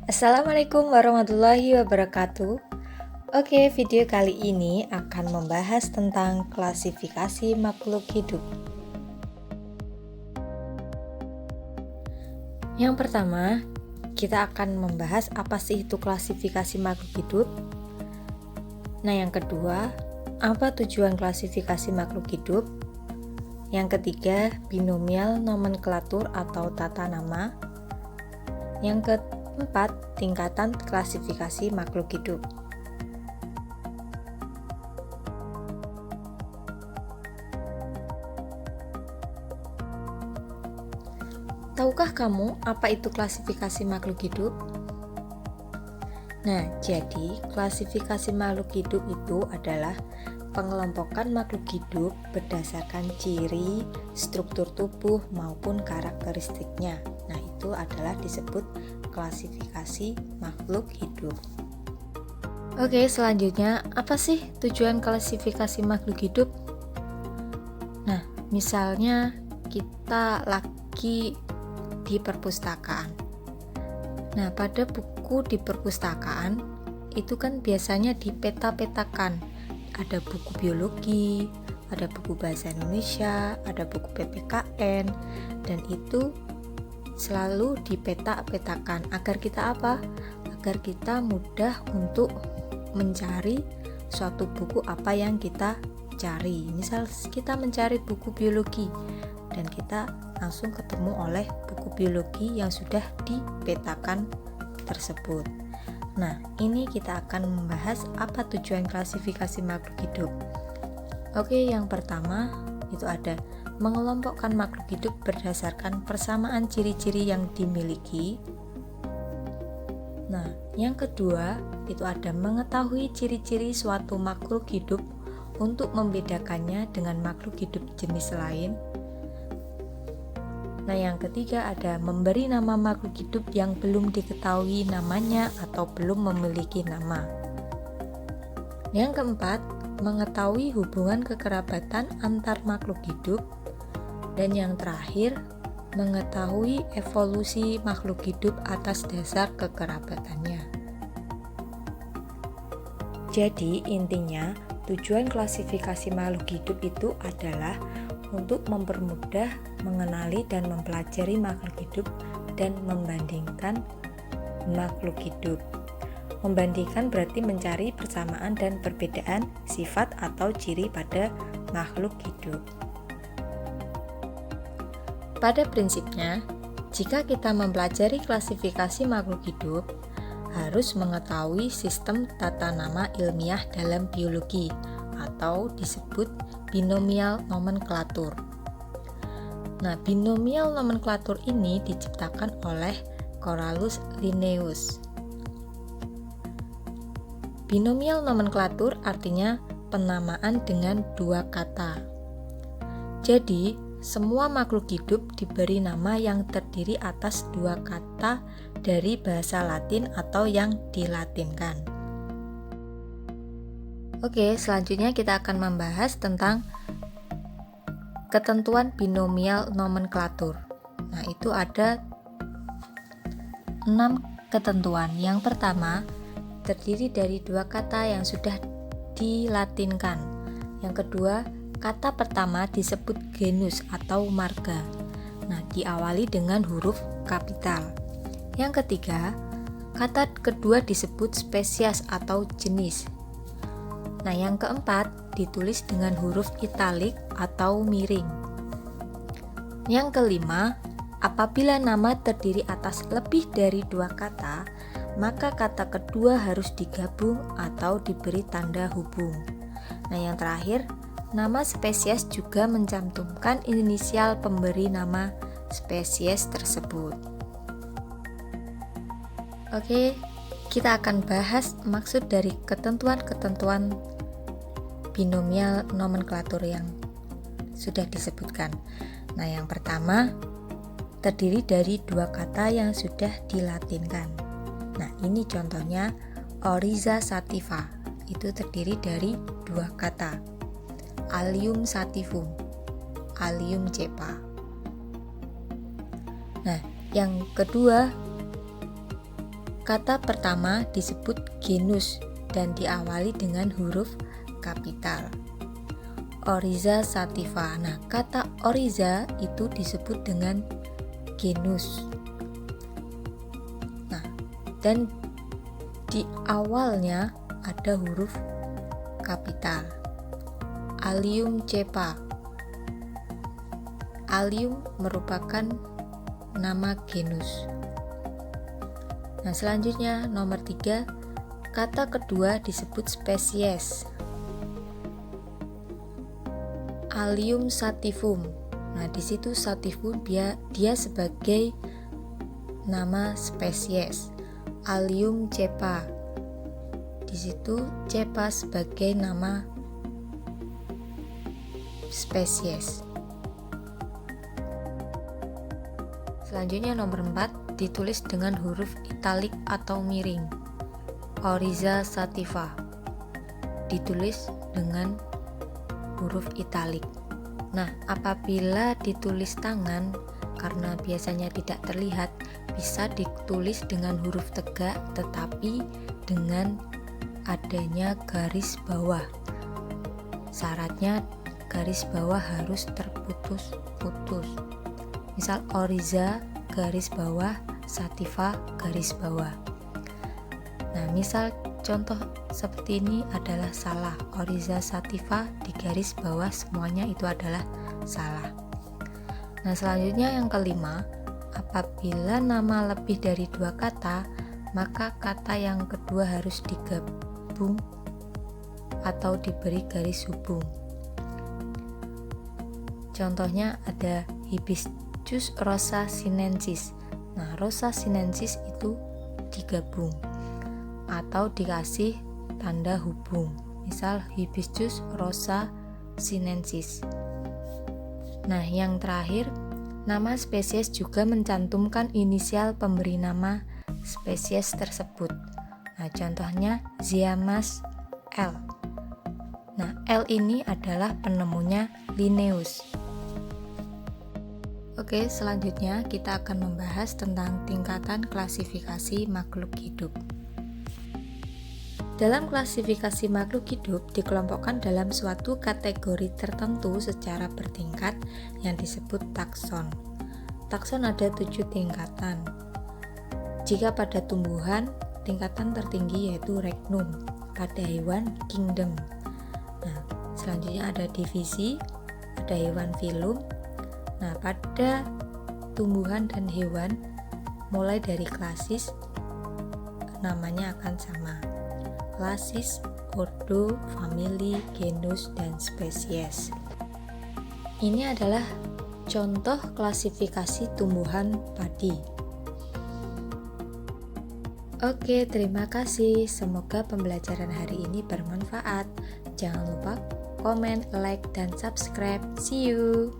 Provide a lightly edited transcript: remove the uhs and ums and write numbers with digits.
Assalamualaikum warahmatullahi wabarakatuh. Oke, video kali ini akan membahas tentang klasifikasi makhluk hidup. Yang pertama, kita akan membahas apa sih itu klasifikasi makhluk hidup. Nah, yang kedua, apa tujuan klasifikasi makhluk hidup? Yang ketiga, binomial nomenklatur atau tata nama. Yang keempat, tingkatan klasifikasi makhluk hidup. Tahukah kamu apa itu klasifikasi makhluk hidup? Nah, jadi klasifikasi makhluk hidup itu adalah pengelompokan makhluk hidup berdasarkan ciri, struktur tubuh maupun karakteristiknya. Nah, itu adalah disebut klasifikasi makhluk hidup. Oke, selanjutnya apa sih tujuan klasifikasi makhluk hidup? Nah, misalnya kita lagi di perpustakaan. Nah, pada buku di perpustakaan itu kan biasanya dipeta-petakan. Ada buku biologi, ada buku bahasa Indonesia, ada buku PPKN, dan itu selalu dipeta-petakan agar kita apa? Agar kita mudah untuk mencari suatu buku apa yang kita cari. Misal kita mencari buku biologi dan kita langsung ketemu oleh buku biologi yang sudah dipetakan tersebut. Nah, ini kita akan membahas apa tujuan klasifikasi makhluk hidup. Oke, yang pertama itu ada mengelompokkan makhluk hidup berdasarkan persamaan ciri-ciri yang dimiliki. Nah, yang kedua itu ada mengetahui ciri-ciri suatu makhluk hidup untuk membedakannya dengan makhluk hidup jenis lain. Nah, yang ketiga ada memberi nama makhluk hidup yang belum diketahui namanya atau belum memiliki nama. Yang keempat, mengetahui hubungan kekerabatan antar makhluk hidup. Dan yang terakhir, mengetahui evolusi makhluk hidup atas dasar kekerabatannya. Jadi, intinya tujuan klasifikasi makhluk hidup itu adalah untuk mempermudah mengenali dan mempelajari makhluk hidup dan membandingkan makhluk hidup. Membandingkan berarti mencari persamaan dan perbedaan sifat atau ciri pada makhluk hidup. Pada prinsipnya, jika kita mempelajari klasifikasi makhluk hidup, harus mengetahui sistem tata nama ilmiah dalam biologi atau disebut binomial nomenklatur. Nah, binomial nomenklatur ini diciptakan oleh Corallus Linnaeus. Binomial nomenklatur artinya penamaan dengan dua kata. Jadi, semua makhluk hidup diberi nama yang terdiri atas dua kata dari bahasa Latin atau yang dilatinkan. Oke, selanjutnya kita akan membahas tentang ketentuan binomial nomenklatur. Nah, itu ada 6 ketentuan. Yang pertama, terdiri dari dua kata yang sudah dilatinkan. Yang kedua, kata pertama disebut genus atau marga. Nah, diawali dengan huruf kapital. Yang ketiga, kata kedua disebut spesies atau jenis. Nah, yang keempat ditulis dengan huruf italik atau miring. Yang kelima, apabila nama terdiri atas lebih dari dua kata, maka kata kedua harus digabung atau diberi tanda hubung. Nah, yang terakhir, nama spesies juga mencantumkan inisial pemberi nama spesies tersebut. Oke, kita akan bahas maksud dari ketentuan-ketentuan binomial nomenklatur yang sudah disebutkan. Nah, yang pertama terdiri dari dua kata yang sudah dilatinkan. Nah, ini contohnya Oryza sativa. Itu terdiri dari dua kata. Allium sativum, Allium cepa. Nah, yang kedua Kata pertama disebut genus dan diawali dengan huruf kapital. Oryza sativa. Nah, kata oryza itu disebut dengan genus. Nah, dan di awalnya ada huruf kapital. Allium cepa. Allium merupakan nama genus. Nah, selanjutnya nomor 3, kata kedua disebut spesies. Allium sativum. Nah, di situ sativum dia sebagai nama spesies. Allium cepa. Di situ cepa sebagai nama spesies. Selanjutnya nomor 4 ditulis dengan huruf italik atau miring. Oryza sativa ditulis dengan huruf italik. Nah, apabila ditulis tangan karena biasanya tidak terlihat, bisa ditulis dengan huruf tegak tetapi dengan adanya garis bawah. Syaratnya garis bawah harus terputus-putus. Misal oryza garis bawah, sativa garis bawah. Nah, misal contoh seperti ini adalah salah. Oryza sativa di garis bawah semuanya itu adalah salah. Nah, selanjutnya yang kelima, apabila nama lebih dari 2 kata, maka kata yang kedua harus digabung atau diberi garis hubung. Contohnya ada Hibiscus rosa sinensis. Nah, rosa sinensis itu digabung atau dikasih tanda hubung. Misal Hibiscus rosa sinensis. Nah, yang terakhir, nama spesies juga mencantumkan inisial pemberi nama spesies tersebut. Nah, contohnya Ziamas L. Nah, L ini adalah penemunya Linnaeus. Oke, selanjutnya kita akan membahas tentang tingkatan klasifikasi makhluk hidup. Dalam klasifikasi makhluk hidup dikelompokkan dalam suatu kategori tertentu secara bertingkat yang disebut takson. Takson ada 7 tingkatan. Jika pada tumbuhan, tingkatan tertinggi yaitu regnum, pada hewan kingdom. Nah, selanjutnya ada divisi, ada hewan filum. Nah, pada tumbuhan dan hewan mulai dari klasis namanya akan sama. Klasis, ordo, famili, genus, dan spesies. Ini adalah contoh klasifikasi tumbuhan padi. Oke, terima kasih. Semoga pembelajaran hari ini bermanfaat. Jangan lupa komen, like, dan subscribe. See you.